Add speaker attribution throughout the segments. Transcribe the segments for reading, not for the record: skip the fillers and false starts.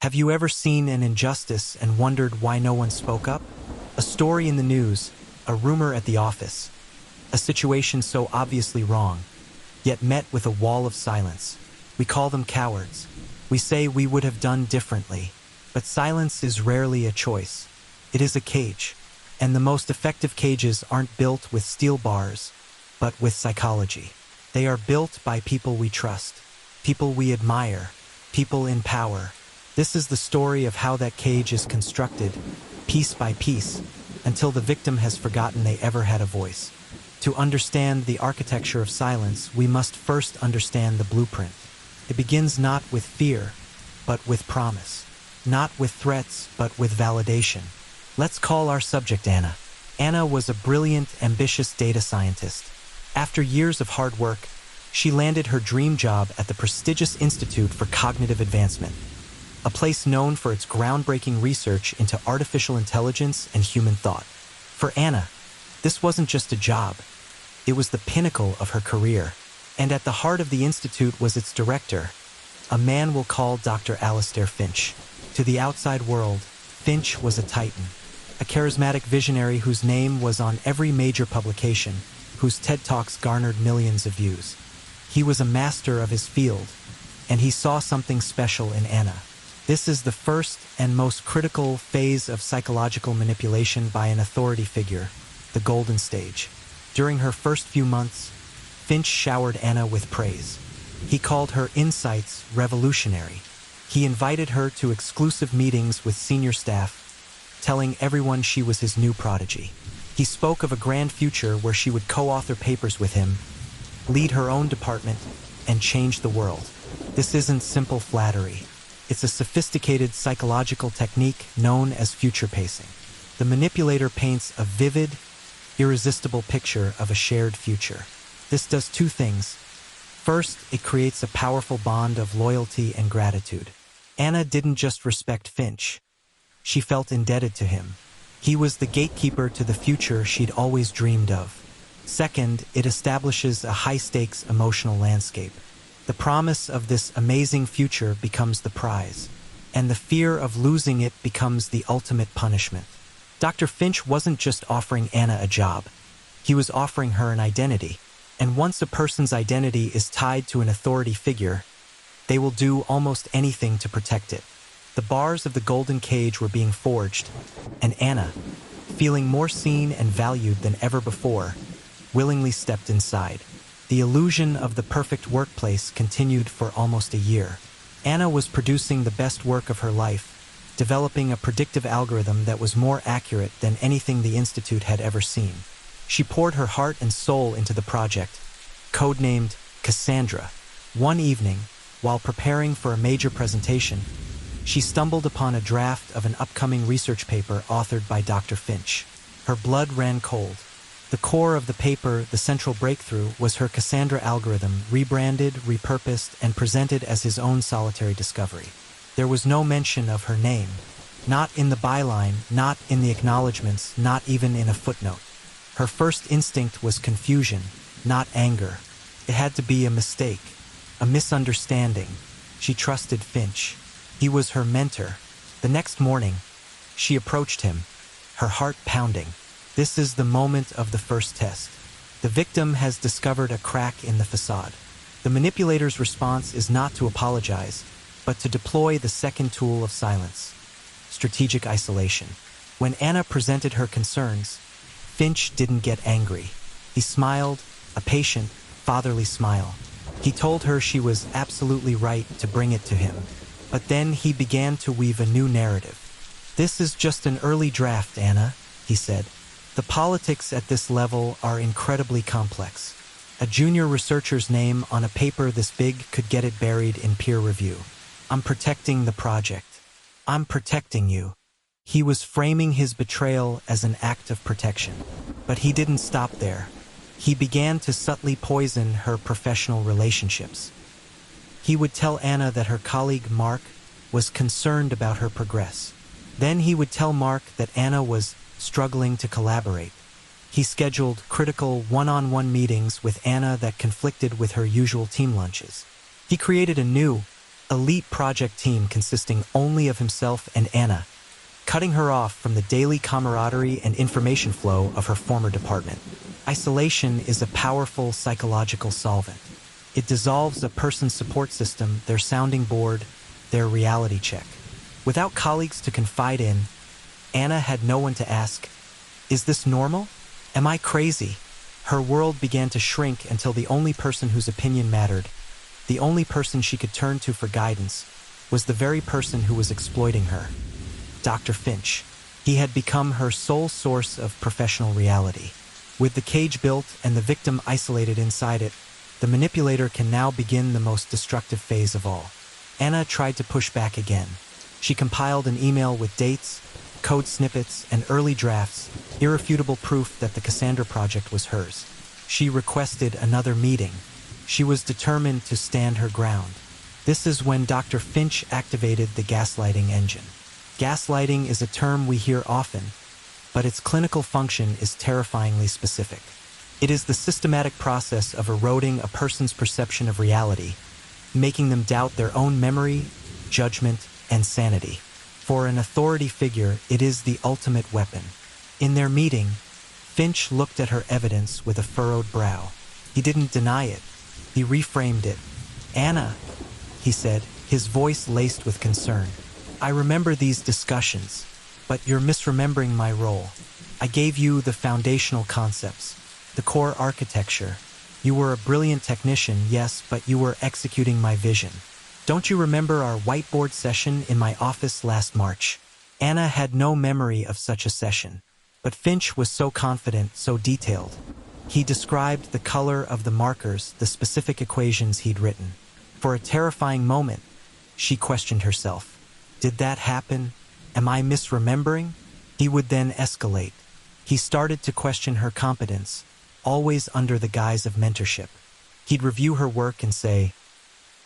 Speaker 1: Have you ever seen an injustice and wondered why no one spoke up? A story in the news, a rumor at the office, a situation so obviously wrong, yet met with a wall of silence. We call them cowards. We say we would have done differently, but silence is rarely a choice. It is a cage, and the most effective cages aren't built with steel bars, but with psychology. They are built by people we trust, people we admire, people in power. This is the story of how that cage is constructed, piece by piece, until the victim has forgotten they ever had a voice. To understand the architecture of silence, we must first understand the blueprint. It begins not with fear, but with promise. Not with threats, but with validation. Let's call our subject Anna. Anna was a brilliant, ambitious data scientist. After years of hard work, she landed her dream job at the prestigious Institute for Cognitive Advancement, a place known for its groundbreaking research into artificial intelligence and human thought. For Anna, this wasn't just a job. It was the pinnacle of her career. And at the heart of the institute was its director, a man we'll call Dr. Alistair Finch. To the outside world, Finch was a titan, a charismatic visionary whose name was on every major publication, whose TED Talks garnered millions of views. He was a master of his field, and he saw something special in Anna. This is the first and most critical phase of psychological manipulation by an authority figure, the golden stage. During her first few months, Finch showered Anna with praise. He called her insights revolutionary. He invited her to exclusive meetings with senior staff, telling everyone she was his new prodigy. He spoke of a grand future where she would co-author papers with him, lead her own department, and change the world. This isn't simple flattery. It's a sophisticated psychological technique known as future pacing. The manipulator paints a vivid, irresistible picture of a shared future. This does two things. First, it creates a powerful bond of loyalty and gratitude. Anna didn't just respect Finch. She felt indebted to him. He was the gatekeeper to the future she'd always dreamed of. Second, it establishes a high-stakes emotional landscape. The promise of this amazing future becomes the prize, and the fear of losing it becomes the ultimate punishment. Dr. Finch wasn't just offering Anna a job. He was offering her an identity. And once a person's identity is tied to an authority figure, they will do almost anything to protect it. The bars of the golden cage were being forged, and Anna, feeling more seen and valued than ever before, willingly stepped inside. The illusion of the perfect workplace continued for almost a year. Anna was producing the best work of her life, developing a predictive algorithm that was more accurate than anything the Institute had ever seen. She poured her heart and soul into the project, codenamed Cassandra. One evening, while preparing for a major presentation, she stumbled upon a draft of an upcoming research paper authored by Dr. Finch. Her blood ran cold. The core of the paper, the central breakthrough, was her Cassandra algorithm, rebranded, repurposed, and presented as his own solitary discovery. There was no mention of her name. Not in the byline, not in the acknowledgments, not even in a footnote. Her first instinct was confusion, not anger. It had to be a mistake, a misunderstanding. She trusted Finch. He was her mentor. The next morning, she approached him, her heart pounding. This is the moment of the first test. The victim has discovered a crack in the facade. The manipulator's response is not to apologize, but to deploy the second tool of silence, strategic isolation. When Anna presented her concerns, Finch didn't get angry. He smiled, a patient, fatherly smile. He told her she was absolutely right to bring it to him. But then he began to weave a new narrative. "This is just an early draft, Anna," he said. "The politics at this level are incredibly complex. A junior researcher's name on a paper this big could get it buried in peer review. I'm protecting the project. I'm protecting you." He was framing his betrayal as an act of protection. But he didn't stop there. He began to subtly poison her professional relationships. He would tell Anna that her colleague Mark was concerned about her progress. Then he would tell Mark that Anna was struggling to collaborate. He scheduled critical one-on-one meetings with Anna that conflicted with her usual team lunches. He created a new, elite project team consisting only of himself and Anna, cutting her off from the daily camaraderie and information flow of her former department. Isolation is a powerful psychological solvent. It dissolves a person's support system, their sounding board, their reality check. Without colleagues to confide in, Anna had no one to ask, "Is this normal? Am I crazy?" Her world began to shrink until the only person whose opinion mattered, the only person she could turn to for guidance, was the very person who was exploiting her. Dr. Finch. He had become her sole source of professional reality. With the cage built and the victim isolated inside it, the manipulator can now begin the most destructive phase of all. Anna tried to push back again. She compiled an email with dates, code snippets, and early drafts, irrefutable proof that the Cassandra project was hers. She requested another meeting. She was determined to stand her ground. This is when Dr. Finch activated the gaslighting engine. Gaslighting is a term we hear often, but its clinical function is terrifyingly specific. It is the systematic process of eroding a person's perception of reality, making them doubt their own memory, judgment, and sanity. For an authority figure, it is the ultimate weapon. In their meeting, Finch looked at her evidence with a furrowed brow. He didn't deny it. He reframed it. "Anna," he said, his voice laced with concern, "I remember these discussions, but you're misremembering my role. I gave you the foundational concepts, the core architecture. You were a brilliant technician, yes, but you were executing my vision. Don't you remember our whiteboard session in my office last March?" Anna had no memory of such a session, but Finch was so confident, so detailed. He described the color of the markers, the specific equations he'd written. For a terrifying moment, she questioned herself. Did that happen? Am I misremembering? He would then escalate. He started to question her competence, always under the guise of mentorship. He'd review her work and say,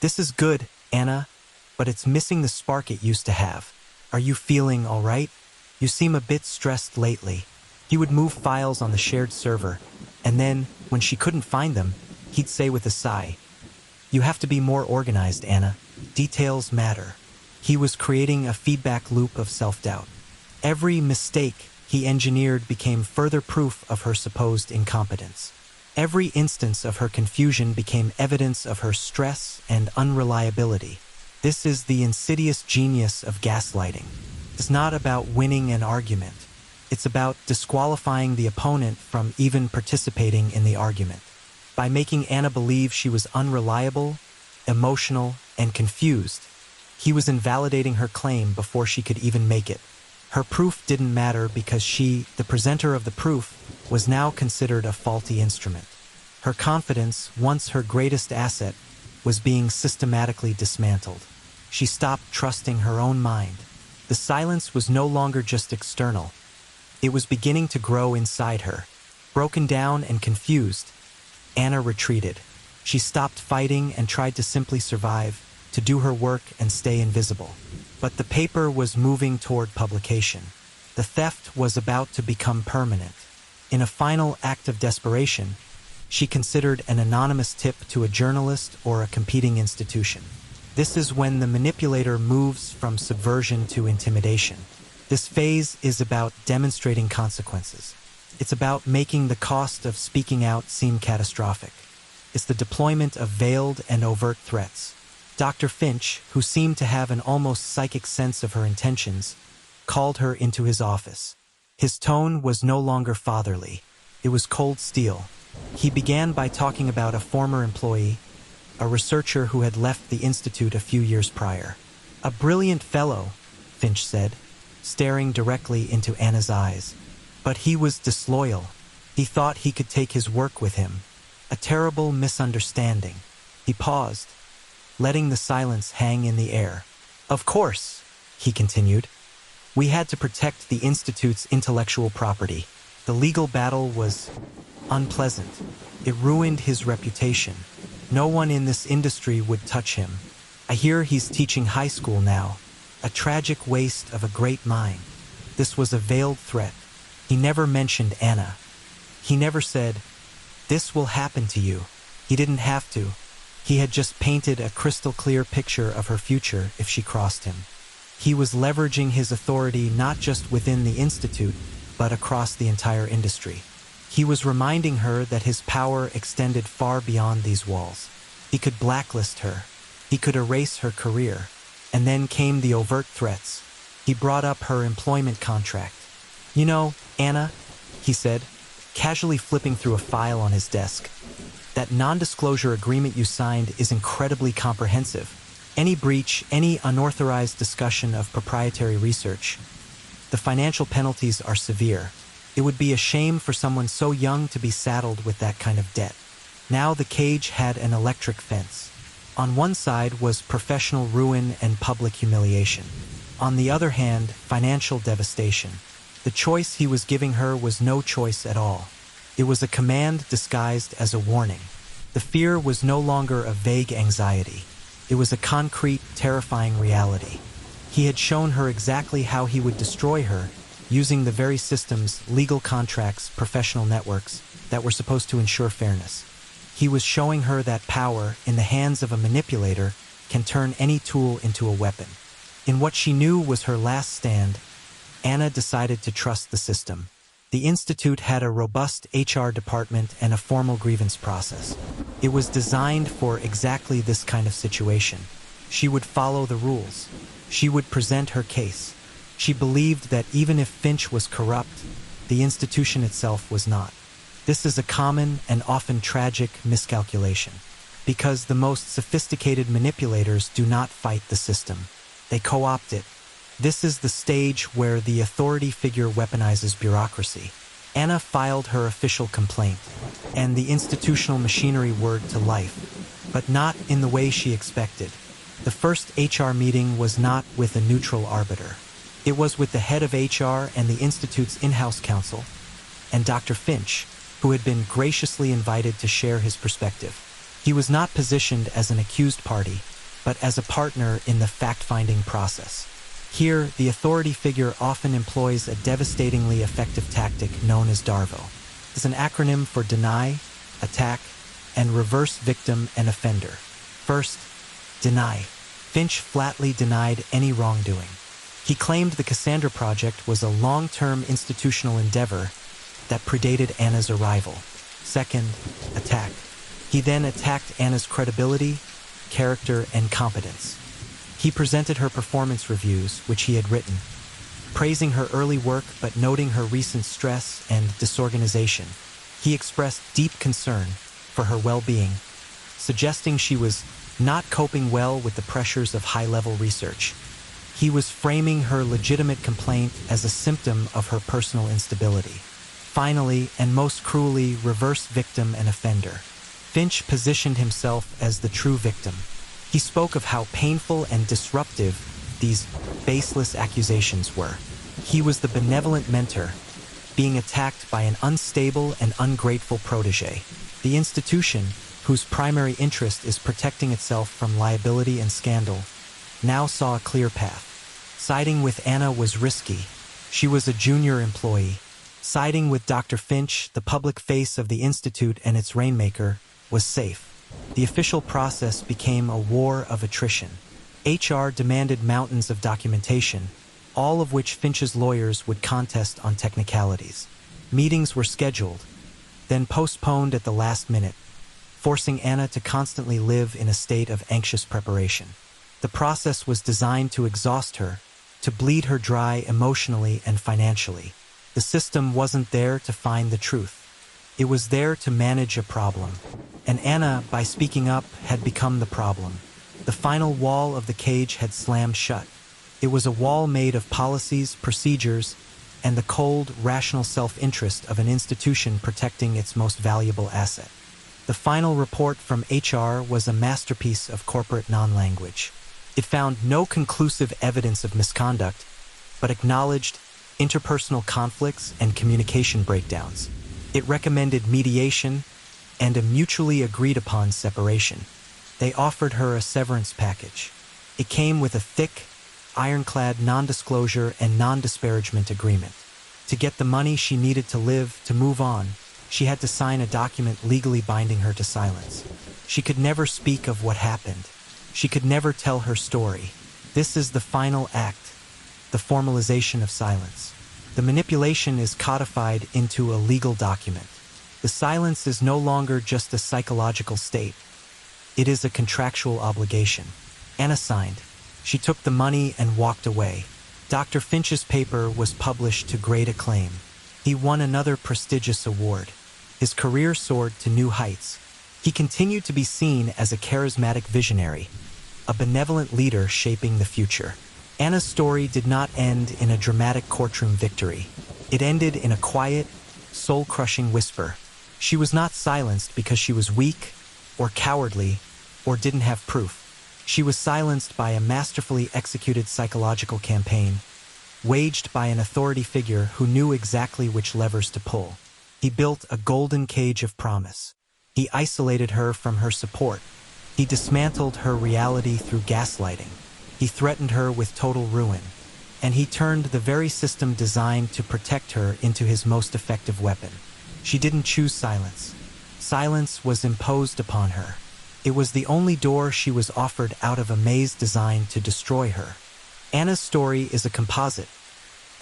Speaker 1: "This is good, Anna, but it's missing the spark it used to have. Are you feeling all right? You seem a bit stressed lately." He would move files on the shared server, and then, when she couldn't find them, he'd say with a sigh, "You have to be more organized, Anna. Details matter." He was creating a feedback loop of self-doubt. Every mistake he engineered became further proof of her supposed incompetence. Every instance of her confusion became evidence of her stress and unreliability. This is the insidious genius of gaslighting. It's not about winning an argument. It's about disqualifying the opponent from even participating in the argument. By making Anna believe she was unreliable, emotional, and confused, he was invalidating her claim before she could even make it. Her proof didn't matter because she, the presenter of the proof, was now considered a faulty instrument. Her confidence, once her greatest asset, was being systematically dismantled. She stopped trusting her own mind. The silence was no longer just external. It was beginning to grow inside her. Broken down and confused, Anna retreated. She stopped fighting and tried to simply survive, to do her work and stay invisible. But the paper was moving toward publication. The theft was about to become permanent. In a final act of desperation, she considered an anonymous tip to a journalist or a competing institution. This is when the manipulator moves from subversion to intimidation. This phase is about demonstrating consequences. It's about making the cost of speaking out seem catastrophic. It's the deployment of veiled and overt threats. Dr. Finch, who seemed to have an almost psychic sense of her intentions, called her into his office. His tone was no longer fatherly. It was cold steel. He began by talking about a former employee, a researcher who had left the institute a few years prior. "A brilliant fellow," Finch said, staring directly into Anna's eyes. "But he was disloyal. He thought he could take his work with him. A terrible misunderstanding." He paused, letting the silence hang in the air. "Of course," he continued, "we had to protect the Institute's intellectual property. The legal battle was unpleasant. It ruined his reputation. No one in this industry would touch him. I hear he's teaching high school now. A tragic waste of a great mind." This was a veiled threat. He never mentioned Anna. He never said, "This will happen to you." He didn't have to. He had just painted a crystal-clear picture of her future if she crossed him. He was leveraging his authority not just within the institute, but across the entire industry. He was reminding her that his power extended far beyond these walls. He could blacklist her. He could erase her career. And then came the overt threats. He brought up her employment contract. "You know, Anna," he said, casually flipping through a file on his desk, "that non-disclosure agreement you signed is incredibly comprehensive. Any breach, any unauthorized discussion of proprietary research, the financial penalties are severe. It would be a shame for someone so young to be saddled with that kind of debt." Now the cage had an electric fence. On one side was professional ruin and public humiliation. On the other hand, financial devastation. The choice he was giving her was no choice at all. It was a command disguised as a warning. The fear was no longer a vague anxiety. It was a concrete, terrifying reality. He had shown her exactly how he would destroy her, using the very systems, legal contracts, professional networks, that were supposed to ensure fairness. He was showing her that power, in the hands of a manipulator, can turn any tool into a weapon. In what she knew was her last stand, Anna decided to trust the system. The Institute had a robust HR department and a formal grievance process. It was designed for exactly this kind of situation. She would follow the rules. She would present her case. She believed that even if Finch was corrupt, the institution itself was not. This is a common and often tragic miscalculation, because the most sophisticated manipulators do not fight the system. They co-opt it. This is the stage where the authority figure weaponizes bureaucracy. Anna filed her official complaint, and the institutional machinery whirred to life, but not in the way she expected. The first HR meeting was not with a neutral arbiter. It was with the head of HR and the Institute's in-house counsel, and Dr. Finch, who had been graciously invited to share his perspective. He was not positioned as an accused party, but as a partner in the fact-finding process. Here, the authority figure often employs a devastatingly effective tactic known as DARVO. It's an acronym for deny, attack, and reverse victim and offender. First, deny. Finch flatly denied any wrongdoing. He claimed the Cassandra Project was a long-term institutional endeavor that predated Anna's arrival. Second, attack. He then attacked Anna's credibility, character, and competence. He presented her performance reviews, which he had written, praising her early work but noting her recent stress and disorganization. He expressed deep concern for her well-being, suggesting she was not coping well with the pressures of high-level research. He was framing her legitimate complaint as a symptom of her personal instability. Finally, and most cruelly, reverse victim and offender. Finch positioned himself as the true victim. He spoke of how painful and disruptive these baseless accusations were. He was the benevolent mentor, being attacked by an unstable and ungrateful protege. The institution, whose primary interest is protecting itself from liability and scandal, now saw a clear path. Siding with Anna was risky. She was a junior employee. Siding with Dr. Finch, the public face of the Institute and its rainmaker, was safe. The official process became a war of attrition. HR demanded mountains of documentation, all of which Finch's lawyers would contest on technicalities. Meetings were scheduled, then postponed at the last minute, forcing Anna to constantly live in a state of anxious preparation. The process was designed to exhaust her, to bleed her dry emotionally and financially. The system wasn't there to find the truth. It was there to manage a problem. And Anna, by speaking up, had become the problem. The final wall of the cage had slammed shut. It was a wall made of policies, procedures, and the cold, rational self-interest of an institution protecting its most valuable asset. The final report from HR was a masterpiece of corporate non-language. It found no conclusive evidence of misconduct, but acknowledged interpersonal conflicts and communication breakdowns. It recommended mediation and a mutually agreed-upon separation. They offered her a severance package. It came with a thick, ironclad non-disclosure and non-disparagement agreement. To get the money she needed to live, to move on, she had to sign a document legally binding her to silence. She could never speak of what happened. She could never tell her story. This is the final act, the formalization of silence. The manipulation is codified into a legal document. The silence is no longer just a psychological state. It is a contractual obligation. Anna signed. She took the money and walked away. Dr. Finch's paper was published to great acclaim. He won another prestigious award. His career soared to new heights. He continued to be seen as a charismatic visionary, a benevolent leader shaping the future. Anna's story did not end in a dramatic courtroom victory. It ended in a quiet, soul-crushing whisper. She was not silenced because she was weak, or cowardly, or didn't have proof. She was silenced by a masterfully executed psychological campaign, waged by an authority figure who knew exactly which levers to pull. He built a golden cage of promise. He isolated her from her support. He dismantled her reality through gaslighting. He threatened her with total ruin. And he turned the very system designed to protect her into his most effective weapon. She didn't choose silence. Silence was imposed upon her. It was the only door she was offered out of a maze designed to destroy her. Anna's story is a composite,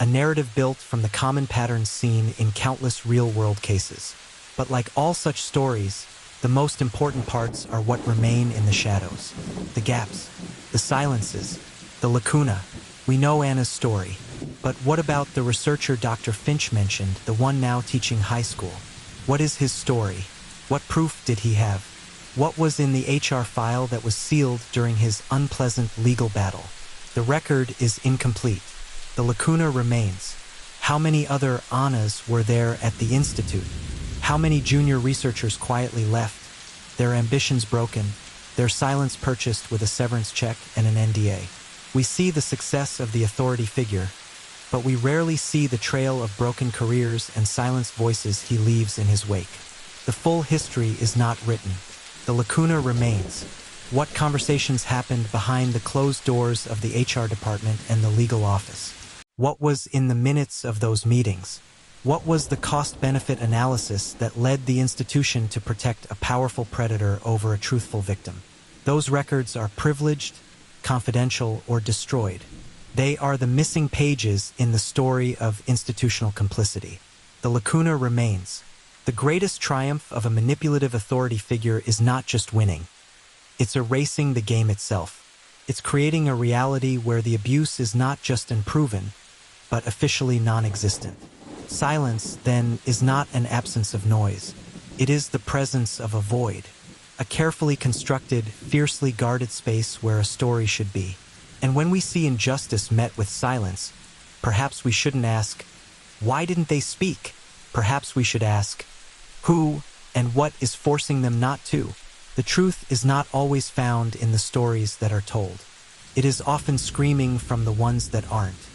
Speaker 1: a narrative built from the common patterns seen in countless real-world cases. But like all such stories, the most important parts are what remain in the shadows. The gaps, the silences, the lacuna. We know Anna's story. But what about the researcher Dr. Finch mentioned, the one now teaching high school? What is his story? What proof did he have? What was in the HR file that was sealed during his unpleasant legal battle? The record is incomplete. The lacuna remains. How many other Annas were there at the Institute? How many junior researchers quietly left, their ambitions broken, their silence purchased with a severance check and an NDA? We see the success of the authority figure, but we rarely see the trail of broken careers and silenced voices he leaves in his wake. The full history is not written. The lacuna remains. What conversations happened behind the closed doors of the HR department and the legal office? What was in the minutes of those meetings? What was the cost-benefit analysis that led the institution to protect a powerful predator over a truthful victim? Those records are privileged, confidential, or destroyed. They are the missing pages in the story of institutional complicity. The lacuna remains. The greatest triumph of a manipulative authority figure is not just winning. It's erasing the game itself. It's creating a reality where the abuse is not just unproven, but officially non-existent. Silence, then, is not an absence of noise. It is the presence of a void, a carefully constructed, fiercely guarded space where a story should be. And when we see injustice met with silence, perhaps we shouldn't ask, why didn't they speak? Perhaps we should ask, who and what is forcing them not to? The truth is not always found in the stories that are told. It is often screaming from the ones that aren't.